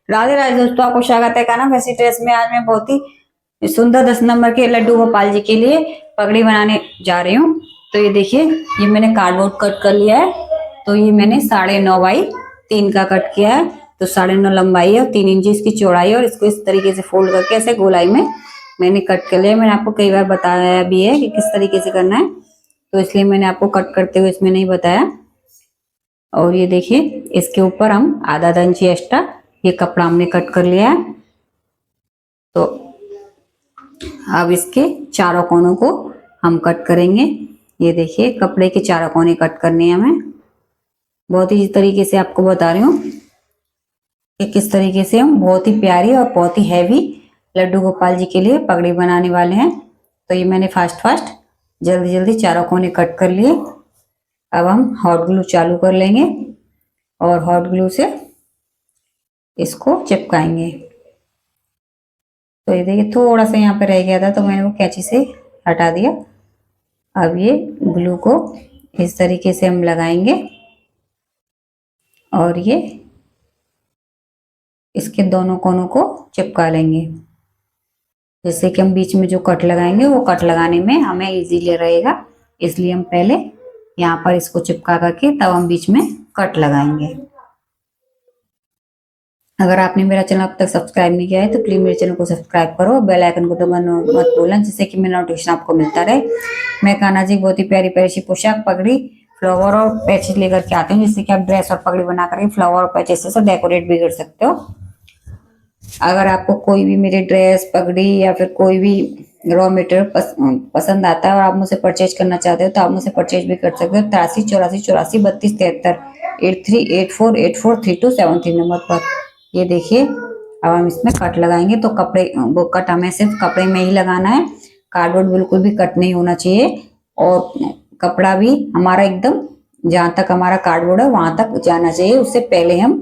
राधे राधे दोस्तों, आपको स्वागत है कान्हा फैंसी ड्रेस में। आज मैं बहुत ही सुंदर 10 नंबर के लड्डू गोपाल जी के लिए पगड़ी बनाने जा रही हूँ। तो ये देखिए, ये मैंने कार्डबोर्ड कट कर लिया है। तो ये मैंने 9.5x3 का कट किया है। तो 9.5 लंबाई है और 3 इंच इसकी चौड़ाई है। और इसको इस तरीके से फोल्ड करके ऐसे गोलाई में मैंने कट कर लिया। मैंने आपको कई बार बताया भी है कि किस तरीके से करना है, तो इसलिए मैंने आपको कट करते हुए इसमें नहीं बताया। और ये देखिए, इसके ऊपर हम आधा इंच एक्स्ट्रा ये कपड़ा हमने कट कर लिया है। तो अब इसके चारों कोनों को हम कट करेंगे। ये देखिए, कपड़े के चारों कोने कट करने हैं हमें। बहुत ही इस तरीके से आपको बता रही हूँ कि किस तरीके से हम बहुत ही प्यारी और बहुत ही हैवी लड्डू गोपाल जी के लिए पगड़ी बनाने वाले हैं। तो ये मैंने फास्ट जल्दी जल्दी चारों कोने कट कर लिए। अब हम हॉट ग्लू चालू कर लेंगे और हॉट ग्लू से इसको चिपकाएंगे। तो ये देखिए, थोड़ा सा यहाँ पे रह गया था तो मैंने वो कैंची से हटा दिया। अब ये ग्लू को इस तरीके से हम लगाएंगे और ये इसके दोनों कोनों को चिपका लेंगे, जिससे कि हम बीच में जो कट लगाएंगे वो कट लगाने में हमें इजीली रहेगा। इसलिए हम पहले यहाँ पर इसको चिपका करके तब हम बीच में कट लगाएंगे। अगर आपने मेरा चैनल अब तक सब्सक्राइब नहीं किया है तो प्लीज मेरे चैनल को सब्सक्राइब करो, बेल आइकन को दबाना मत भूलना, जिससे कि मेरा नोटिफिकेशन आपको मिलता रहे। मैं कान्हा जी बहुत ही प्यारी प्यारी सी पोशाक, पगड़ी, फ्लावर और पैचेस लेकर के आती हूँ, जिससे कि आप ड्रेस और पगड़ी बना करके फ्लावर और पैचेस से डेकोरेट भी कर सकते हो। अगर आपको कोई भी मेरी ड्रेस, पगड़ी या फिर कोई भी रॉ मटेरियल पसंद आता है और आप मुझसे परचेज करना चाहते हो तो आप मुझसे परचेज भी कर सकते हो। 83 84 84 32 73 84843273 नंबर पर। ये देखिए, अब हम इसमें कट लगाएंगे। तो कपड़े वो कट हमें सिर्फ कपड़े में ही लगाना है, कार्डबोर्ड बिल्कुल भी कट नहीं होना चाहिए। और कपड़ा भी हमारा एकदम जहां तक हमारा कार्डबोर्ड है वहां तक जाना चाहिए, उससे पहले हम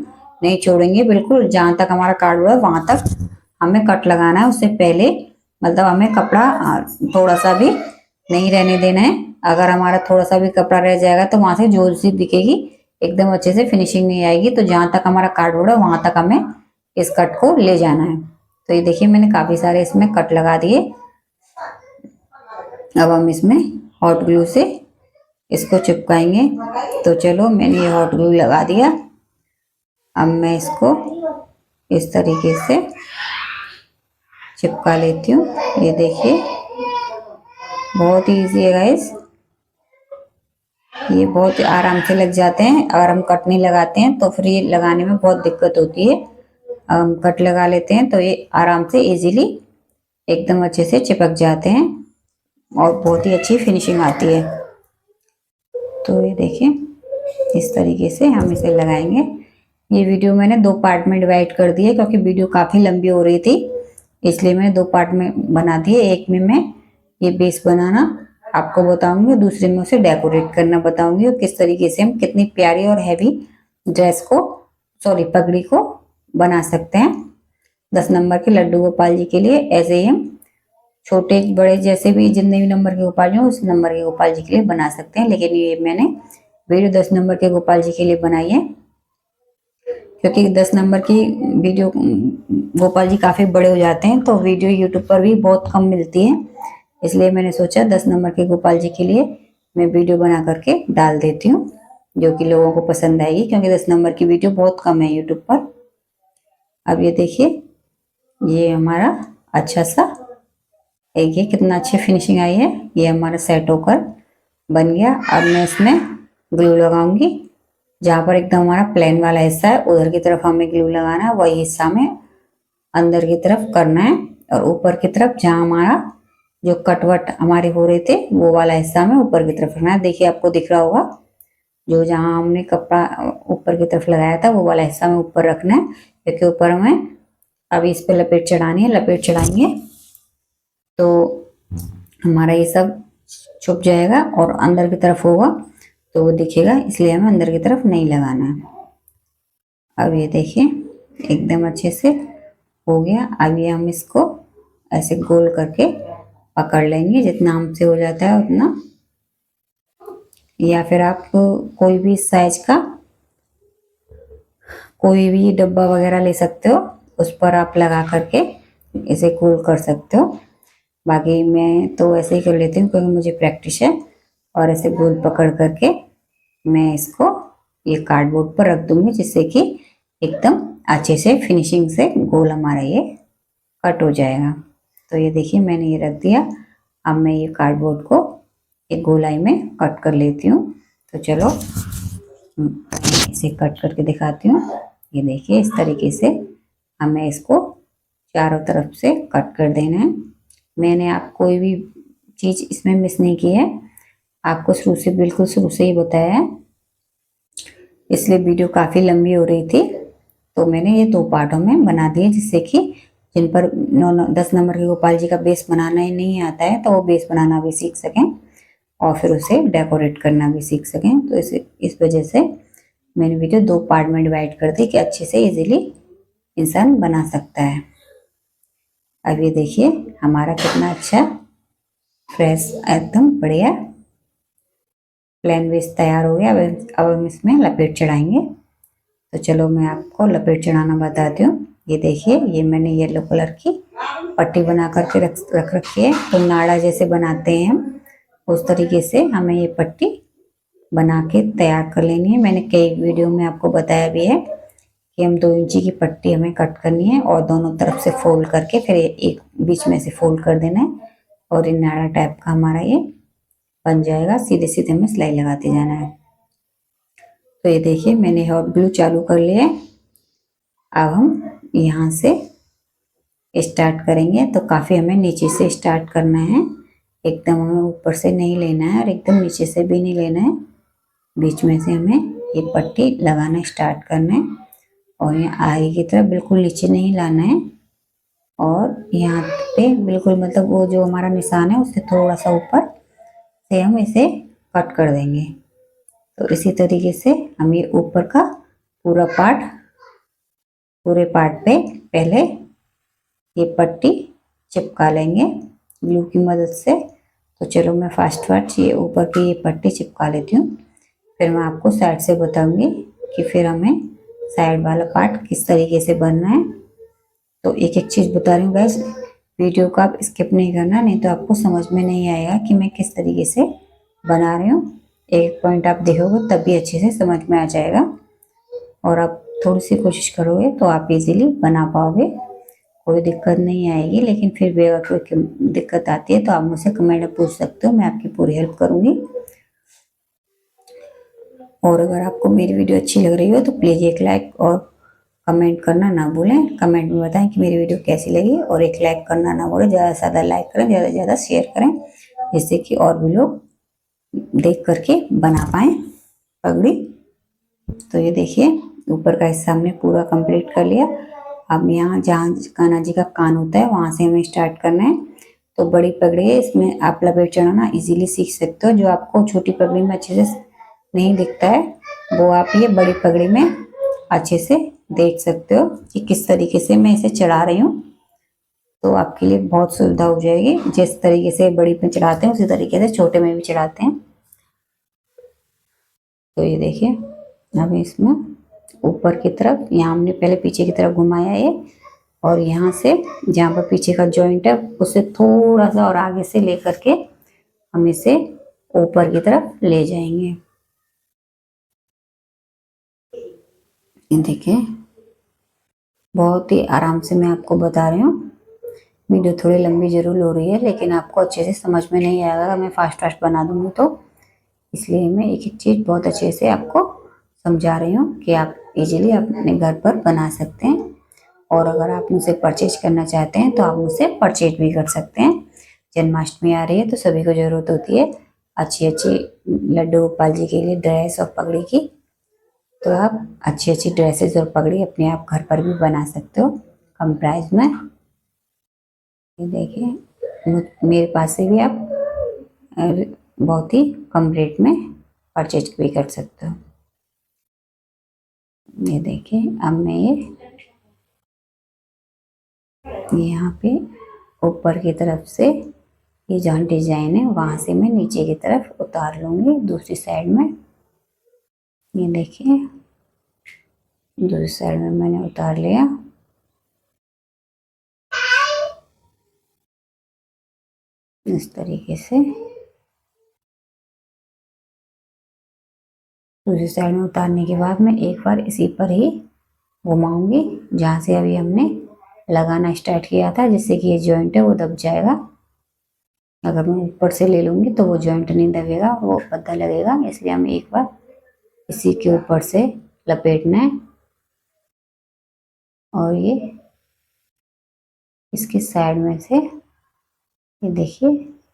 नहीं छोड़ेंगे। बिल्कुल जहां तक हमारा कार्डबोर्ड है वहां तक हमें कट लगाना है, उससे पहले मतलब हमें कपड़ा थोड़ा सा भी नहीं रहने देना है। अगर हमारा थोड़ा सा भी कपड़ा रह जाएगा तो वहां से जोर सी दिखेगी, एकदम अच्छे से फिनिशिंग नहीं आएगी। तो जहां तक हमारा कार्डबोर्ड है वहां तक हमें इस कट को ले जाना है। तो ये देखिए, मैंने काफी सारे इसमें कट लगा दिए। अब हम इसमें हॉट ग्लू से इसको चिपकाएंगे। तो चलो, मैंने ये हॉट ग्लू लगा दिया। अब मैं इसको इस तरीके से चिपका लेती हूँ। ये देखिए, बहुत ही इजी है गाइस, ये बहुत आराम से लग जाते हैं। अगर हम कट नहीं लगाते हैं तो फिर ये लगाने में बहुत दिक्कत होती है। हम कट लगा लेते हैं तो ये आराम से इजीली एकदम अच्छे से चिपक जाते हैं और बहुत ही अच्छी फिनिशिंग आती है। तो ये देखिए, इस तरीके से हम इसे लगाएंगे। ये वीडियो मैंने 2 पार्ट में डिवाइड कर दी है क्योंकि वीडियो काफ़ी लंबी हो रही थी, इसलिए मैंने 2 पार्ट में बना दिए। एक में मैं ये बेस बनाना आपको बताऊंगी, दूसरे में उसे डेकोरेट करना बताऊंगी और किस तरीके से हम कितनी प्यारी और हैवी ड्रेस को, सॉरी, पगड़ी को बना सकते हैं 10 नंबर के लड्डू गोपाल जी के लिए। ऐसे ही हम छोटे बड़े जैसे भी जितने भी नंबर के गोपाल जी हो उस नंबर के गोपाल जी के लिए बना सकते हैं। लेकिन ये मैंने वीडियो 10 नंबर के गोपाल जी के लिए बनाई है क्योंकि 10 नंबर की वीडियो गोपाल जी काफ़ी बड़े हो जाते हैं तो वीडियो यूट्यूब पर भी बहुत कम मिलती है। इसलिए मैंने सोचा 10 नंबर के गोपाल जी के लिए मैं वीडियो बना करके डाल देती हूँ, जो कि लोगों को पसंद आएगी, क्योंकि 10 नंबर की वीडियो बहुत कम है यूट्यूब पर। अब ये देखिए, ये हमारा अच्छा सा एक, ये कितना अच्छी फिनिशिंग आई है। ये हमारा सेट होकर बन गया। अब मैं इसमें ग्लू लगाऊंगी। जहाँ पर एकदम हमारा प्लेन वाला हिस्सा है उधर की तरफ हमें ग्लू लगाना है, वही हिस्सा में अंदर की तरफ करना है। और ऊपर की तरफ जहाँ हमारा जो कटवट हमारे हो रहे थे वो वाला हिस्सा में ऊपर की तरफ रखना है। देखिए, आपको दिख रहा होगा जो जहाँ हमने कपड़ा ऊपर की तरफ लगाया था वो वाला हिस्सा में ऊपर रखना है, क्योंकि ऊपर हमें अभी इस पर लपेट चढ़ानी है। लपेट चढ़ाएंगे तो हमारा ये सब छुप जाएगा और अंदर की तरफ होगा तो वो दिखेगा, इसलिए हमें अंदर की तरफ नहीं लगाना है। अब ये देखिए, एकदम अच्छे से हो गया। अब ये हम इसको ऐसे गोल करके पकड़ लेंगे, जितना हमसे हो जाता है उतना, या फिर आप कोई भी साइज का कोई भी डब्बा वगैरह ले सकते हो उस पर आप लगा करके इसे गोल कर सकते हो। बाकी मैं तो ऐसे ही कर लेती हूँ क्योंकि मुझे प्रैक्टिस है। और ऐसे गोल पकड़ करके मैं इसको ये कार्डबोर्ड पर रख दूंगी, जिससे कि एकदम अच्छे से फिनिशिंग से गोल हमारा ये कट हो जाएगा। तो ये देखिए मैंने ये रख दिया। अब मैं ये कार्डबोर्ड को एक गोलाई में कट कर लेती हूँ। तो चलो इसे कट करके दिखाती हूँ। ये देखिए इस तरीके से हमें इसको चारों तरफ से कट कर देना है। मैंने आप कोई भी चीज़ इसमें मिस नहीं की है, आपको बिल्कुल शुरू से ही बताया है, इसलिए वीडियो काफ़ी लंबी हो रही थी। तो मैंने ये 2 पार्टों में बना दिए, जिससे कि जिन पर 10 नंबर के गोपाल जी का बेस बनाना ही नहीं आता है तो वो बेस बनाना भी सीख सकें और फिर उसे डेकोरेट करना भी सीख सकें। तो इस वजह से मैंने वीडियो 2 पार्ट में डिवाइड कर दी कि अच्छे से इजीली इंसान बना सकता है। अब ये देखिए हमारा कितना अच्छा फ्रेश एकदम बढ़िया प्लेन बेस तैयार हो गया। अब हम इसमें लपेट चढ़ाएंगे। तो चलो मैं आपको लपेट चढ़ाना बताती हूँ। ये देखिए ये मैंने येलो कलर की पट्टी बना करके रख रखी है। तो नाड़ा जैसे बनाते हैं हम, उस तरीके से हमें ये पट्टी बना के तैयार कर लेनी है। मैंने कई वीडियो में आपको बताया भी है कि हम 2 इंची की पट्टी हमें कट करनी है और दोनों तरफ से फोल्ड करके फिर एक बीच में से फोल्ड कर देना है और ये नाड़ा टाइप का हमारा ये बन जाएगा। सीधे सीधे हमें सिलाई लगाते जाना है। तो ये देखिए मैंने हॉट ग्लू चालू कर लिया है। अब हम यहाँ से स्टार्ट करेंगे। तो काफ़ी हमें नीचे से स्टार्ट करना है, एकदम हमें ऊपर से नहीं लेना है और एकदम नीचे से भी नहीं लेना है। बीच में से हमें ये पट्टी लगाना स्टार्ट करना है और यहाँ आगे की तरफ बिल्कुल नीचे नहीं लाना है और यहाँ पे बिल्कुल मतलब वो जो हमारा निशान है उससे थोड़ा सा ऊपर से हम इसे कट कर देंगे। तो इसी तरीके से हम ये ऊपर का पूरे पार्ट पे पहले ये पट्टी चिपका लेंगे ग्लू की मदद से। तो चलो मैं फास्ट ये ऊपर की ये पट्टी चिपका लेती हूँ, फिर मैं आपको साइड से बताऊंगी कि फिर हमें साइड वाला पार्ट किस तरीके से बनना है। तो एक एक चीज़ बता रही हूँ गाइस, वीडियो को आप स्किप नहीं करना, नहीं तो आपको समझ में नहीं आएगा कि मैं किस तरीके से बना रही हूँ। एक पॉइंट आप देखोगे तभी अच्छे से समझ में आ जाएगा और आप थोड़ी सी कोशिश करोगे तो आप इजीली बना पाओगे, कोई दिक्कत नहीं आएगी। लेकिन फिर भी अगर कोई दिक्कत आती है तो आप मुझसे कमेंट में पूछ सकते हो, मैं आपकी पूरी हेल्प करूँगी। और अगर आपको मेरी वीडियो अच्छी लग रही हो तो प्लीज़ एक लाइक और कमेंट करना ना भूलें। कमेंट में बताएं कि मेरी वीडियो कैसी लगी और एक लाइक करना ना भूलें। ज़्यादा से ज़्यादा लाइक करें, ज़्यादा से ज़्यादा शेयर करें, जिससे कि और भी लोग देख करके बना पाएँ पगड़ी। तो ये देखिए ऊपर का हिस्सा हमने पूरा कंप्लीट कर लिया। अब यहाँ जहाँ कान्हा जी का कान होता है वहाँ से हमें स्टार्ट करना है। तो बड़ी पगड़ी है, इसमें आप लपेट चढ़ाना इजीली सीख सकते हो। जो आपको छोटी पगड़ी में अच्छे से नहीं दिखता है वो आप ये बड़ी पगड़ी में अच्छे से देख सकते हो कि किस तरीके से मैं इसे चढ़ा रही हूँ। तो आपके लिए बहुत सुविधा हो जाएगी। जिस तरीके से बड़ी में चढ़ाते हैं उसी तरीके से छोटे में भी चढ़ाते हैं। तो ये देखिए अब इसमें ऊपर की तरफ यहाँ हमने पहले पीछे की तरफ घुमाया है और यहाँ से जहाँ पर पीछे का जॉइंट है उससे थोड़ा सा और आगे से लेकर के हम इसे ऊपर की तरफ ले जाएंगे। ये देखिए बहुत ही आराम से मैं आपको बता रही हूँ। वीडियो थोड़ी लंबी जरूर हो रही है लेकिन आपको अच्छे से समझ में नहीं आएगा अगर मैं फास्ट बना दूंगी तो, इसलिए मैं एक एक चीज़ बहुत अच्छे से आपको समझा रही हूँ कि आप इजीली अपने घर पर बना सकते हैं। और अगर आप मुझसे परचेज करना चाहते हैं तो आप मुझसे परचेज भी कर सकते हैं। जन्माष्टमी आ रही है तो सभी को ज़रूरत होती है अच्छी अच्छी लड्डू गोपाल जी के लिए ड्रेस और पगड़ी की। तो आप अच्छी अच्छी ड्रेसेस और पगड़ी अपने आप घर पर भी बना सकते हो कम प्राइस में। ये देखिए मेरे पास से भी आप बहुत ही कम रेट में परचेज भी कर सकते हो। ये देखिए अब मैं ये यहाँ पे ऊपर की तरफ से ये जहाँ डिजाइन है वहां से मैं नीचे की तरफ उतार लूंगी दूसरी साइड में। ये देखिए दूसरी साइड में मैंने उतार लिया। इस तरीके से दूसरी साइड में उतारने के बाद मैं एक बार इसी पर ही घुमाऊंगी जहाँ से अभी हमने लगाना स्टार्ट किया था, जिससे कि ये जॉइंट है वो दब जाएगा। अगर मैं ऊपर से ले लूँगी तो वो जॉइंट नहीं दबेगा, वो पता लगेगा। इसलिए हमें एक बार इसी के ऊपर से लपेटना है और ये इसके साइड में से, ये देखिए,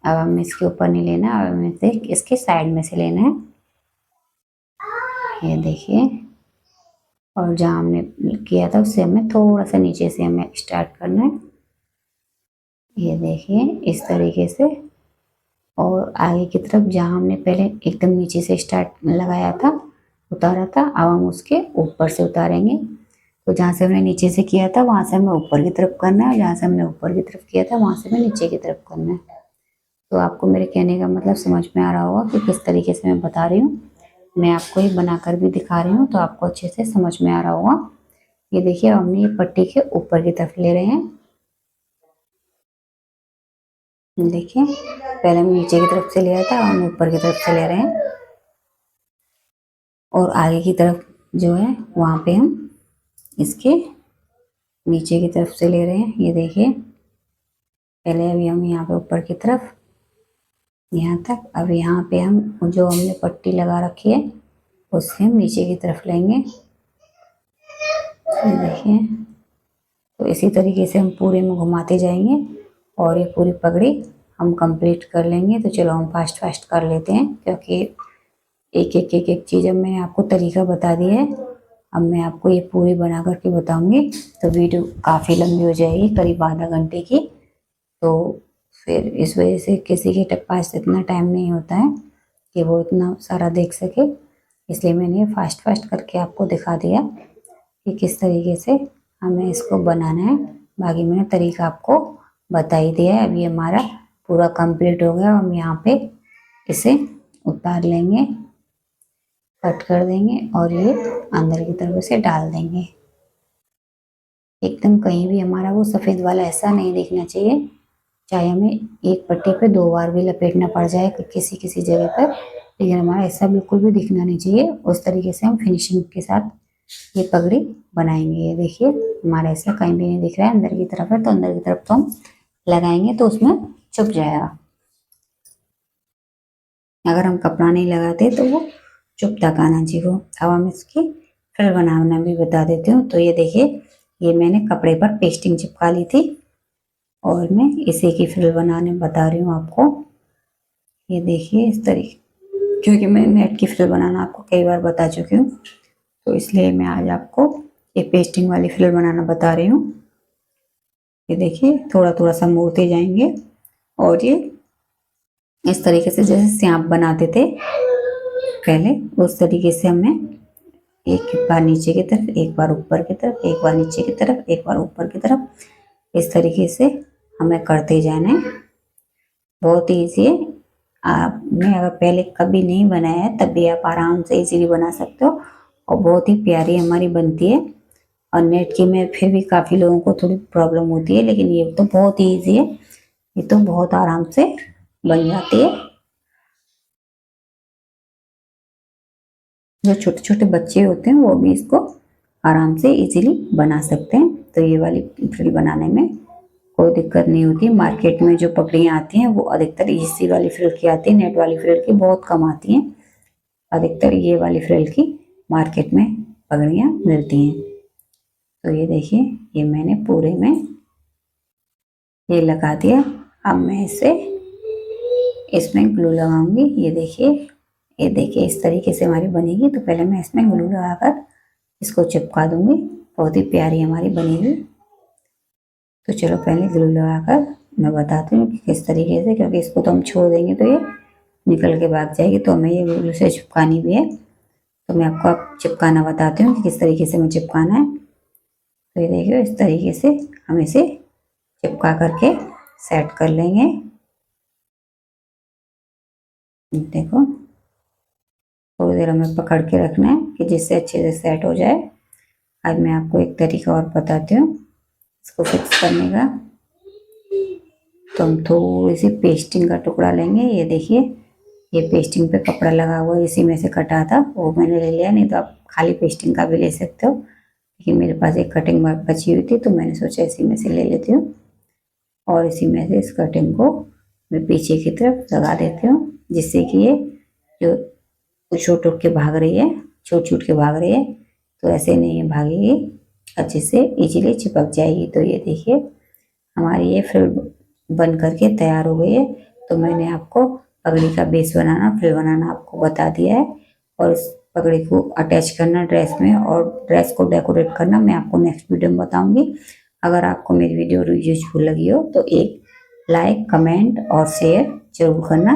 अब हमें इसके ऊपर नहीं लेना, अब हमें इसके साइड में से लेना है। ये देखिए, और जहाँ हमने किया था उससे हमें थोड़ा सा नीचे से हमें स्टार्ट करना है। ये देखिए इस तरीके से, और आगे की तरफ जहाँ हमने पहले एकदम नीचे से स्टार्ट लगाया था, उतारा था, अब हम उसके ऊपर से उतारेंगे। तो जहाँ से हमने नीचे से किया था वहाँ से हमें ऊपर की तरफ करना है, जहाँ से हमने ऊपर की तरफ किया था वहाँ से हमें नीचे की तरफ करना है। तो आपको मेरे कहने का मतलब समझ में आ रहा होगा कि किस तरीके से मैं बता रही हूँ। मैं आपको ये बनाकर भी दिखा रही हूँ तो आपको अच्छे से समझ में आ रहा होगा। ये देखिए, हमने ये पट्टी के ऊपर की तरफ ले रहे हैं। देखिए, पहले हम नीचे की तरफ से ले रहा था, हम ऊपर की तरफ से ले रहे हैं, और आगे की तरफ जो है वहाँ पे हम इसके नीचे की तरफ से ले रहे हैं। ये देखिए, पहले अभी हम यहाँ पे ऊपर की तरफ यहाँ तक, अब यहाँ पे हम जो हमने पट्टी लगा रखी है उससे हम नीचे की तरफ लेंगे। ये देखिए, तो इसी तरीके से हम पूरे में घुमाते जाएंगे और ये पूरी पगड़ी हम कंप्लीट कर लेंगे। तो चलो हम फास्ट फास्ट कर लेते हैं, क्योंकि एक चीज़ अब मैंने आपको तरीका बता दिया है। अब मैं आपको ये पूरी बना करके बताऊंगी तो वीडियो काफ़ी लंबी हो जाएगी, करीब आधा घंटे की। तो फिर इस वजह से किसी के पास इतना टाइम नहीं होता है कि वो इतना सारा देख सके, इसलिए मैंने फास्ट फास्ट करके आपको दिखा दिया कि किस तरीके से हमें इसको बनाना है। बाकी मैंने तरीका आपको बता ही दिया है। अभी हमारा पूरा कंप्लीट हो गया, हम यहाँ पे इसे उतार लेंगे, कट कर देंगे और ये अंदर की तरफ से डाल देंगे। एकदम कहीं भी हमारा वो सफ़ेद वाला ऐसा नहीं दिखना चाहिए, चाहे हमें एक पट्टी पे 2 बार भी लपेटना पड़ जाए किसी किसी जगह पर, लेकिन हमारा ऐसा बिल्कुल भी दिखना नहीं चाहिए। उस तरीके से हम फिनिशिंग के साथ ये पगड़ी बनाएंगे। ये देखिए, हमारा ऐसा कहीं भी नहीं दिख रहा है, अंदर की तरफ है, तो अंदर की तरफ तो हम लगाएंगे तो उसमें छुप जाएगा। अगर हम कपड़ा नहीं लगाते तो वो चुपता कहाँ जी को। अब हम इसकी फ्रिल बनाना भी बता देती हूँ। तो ये देखिए, ये मैंने कपड़े पर पेस्टिंग चिपका ली थी और मैं इसी की फ्रिल बनाने बता रही हूँ आपको। ये देखिए इस तरीके, क्योंकि मैं नेट की फ्रिल बनाना आपको कई बार बता चुकी हूँ, तो इसलिए मैं आज आपको ये पेस्टिंग वाली फ्रिल बनाना बता रही हूँ। ये देखिए, थोड़ा थोड़ा सा मोड़ते जाएंगे और ये इस तरीके से जैसे सांप बनाते थे पहले, उस तरीके से हमें एक बार नीचे की तरफ, एक बार ऊपर की तरफ, एक बार नीचे की तरफ, एक बार ऊपर की तरफ, इस तरीके से हमें करते जाना है। बहुत ईजी है। आपने अगर पहले कभी नहीं बनाया है तब भी आप आराम से इजीली बना सकते हो और बहुत ही प्यारी हमारी बनती है। और नेट की में फिर भी काफ़ी लोगों को थोड़ी प्रॉब्लम होती है, लेकिन ये तो बहुत ही ईजी है, ये तो बहुत आराम से बन जाती है। जो छोटे छोटे बच्चे होते हैं वो भी इसको आराम से इजीली बना सकते हैं। तो ये वाली फ्रिल बनाने में कोई दिक्कत नहीं होती। मार्केट में जो पगड़ियाँ आती हैं वो अधिकतर इसी वाली फ्रिल की आती है, नेट वाली फ्रिल की बहुत कम आती हैं। अधिकतर ये वाली फ्रिल की मार्केट में पगड़ियाँ मिलती हैं। तो ये देखिए, ये मैंने पूरे में ये लगा दिया। अब मैं इसे इसमें ग्लू लगाऊंगी। ये देखिए, ये देखिए इस तरीके से हमारी बनेगी। तो पहले मैं इसमें ग्लू लगाकर इसको चिपका दूंगी। बहुत ही प्यारी हमारी बनेगी। तो चलो पहले ग्लू लगाकर मैं बताती हूँ कि किस तरीके से, क्योंकि इसको तो हम छोड़ देंगे तो ये निकल के भाग जाएगी, तो हमें ये ग्लू से चिपकानी भी है। तो मैं आपको अब चिपकाना बताती हूँ कि किस तरीके से हमें चिपकाना है। तो ये देखिए, इस तरीके से हम इसे चिपका करके सेट कर लेंगे। देखो, थोड़ी देर हमें पकड़ के रखना है कि जिससे अच्छे से सेट हो जाए। आज मैं आपको एक तरीका और बताती हूँ इसको फिक्स करने का। तो हम थोड़ी सी पेस्टिंग का टुकड़ा लेंगे। ये देखिए, ये पेस्टिंग पे कपड़ा लगा हुआ है, इसी में से कटा था, वो मैंने ले लिया। नहीं तो आप खाली पेस्टिंग का भी ले सकते हो, लेकिन मेरे पास एक कटिंग बची हुई थी तो मैंने सोचा इसी में से ले लेती हूँ। और इसी में से इस कटिंग को मैं पीछे की तरफ लगा देती हूँ, जिससे कि ये जो छूट उठ के भाग रही है, छूट छूट के भाग रही है, तो ऐसे नहीं है भागेगी, अच्छे से इजीली चिपक जाएगी। तो ये देखिए, हमारी ये फ्रिल बन करके तैयार हो गई है। तो मैंने आपको पगड़ी का बेस बनाना, फ्रिल बनाना आपको बता दिया है, और इस पगड़ी को अटैच करना ड्रेस में और ड्रेस को डेकोरेट करना मैं आपको नेक्स्ट वीडियो में बताऊंगी। अगर आपको मेरी वीडियो यूजफुल लगी हो तो एक लाइक, कमेंट और शेयर जरूर करना।